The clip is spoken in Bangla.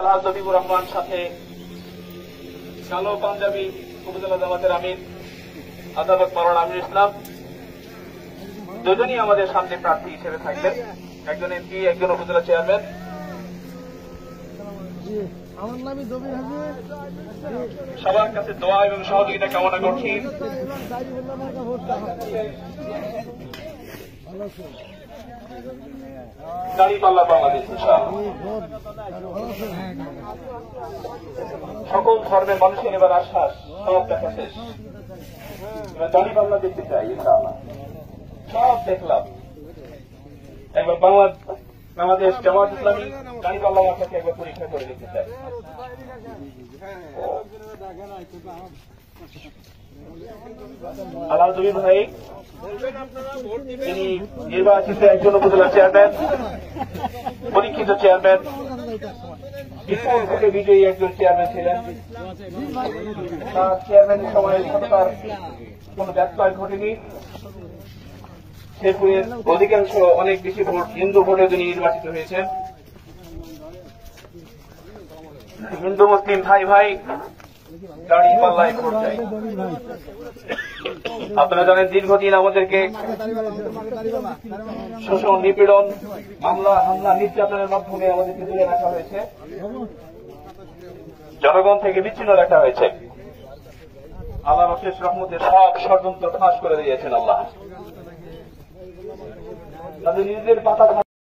আলহাজ জবিবুর রহমান সাথে কালো পাঞ্জাবি উপজেলা জামাতের আমির আদালত মাওলানা আমিনুল ইসলাম দুজনই আমাদের সামনে প্রার্থী হিসেবে থাকবেন। একজন এমপি, একজন উপজেলা চেয়ারম্যান। সবার কাছে দোয়া এবং সহযোগিতা কামনা করছি। দাঁড়িপাল্লা বাংলাদেশ সকল ধর্মের মানুষের এবার আশ্বাস সব দেখা শেষ। এবার দাঁড়িপাল্লা দেখতে চাই, ইনশাআল্লাহ সব দেখলাম। একবার বাংলাদেশ জামাত ইসলামী দাঁড়িপাল্লা মাথাকে একবার পরীক্ষা করে দেখতে চাই। আলহাজ জবির ভাই তিনি নির্বাচিত একজন উপজেলা চেয়ারম্যান, পরীক্ষিত চেয়ারম্যান, বিপুল ভোটে বিজয়ী একজন চেয়ারম্যান ছিলেন। তার চেয়ারম্যানের সময় সরকার কোন ব্যত্যয় ঘটেনি। শেরপুরের অধিকাংশ অনেক বেশি ভোট হিন্দু ভোটে তিনি নির্বাচিত হয়েছেন। হিন্দু মুসলিম ভাই ভাই দাঁড়িপাল্লায় ভোট চাই। আপনারা জানেন দীর্ঘদিন আমাদেরকে শোষণ, নিপীড়ন, মামলা, হামলা, নির্যাতনের মাধ্যমে আমাদেরকে দূরে রাখা হয়েছে, জনগণ থেকে বিচ্ছিন্ন রাখা হয়েছে। আল্লাহর অশেষ রহমতের সব ষড়যন্ত্র ফাঁস করে দিয়েছেন আল্লাহ। তাদের নিজেদের পাতা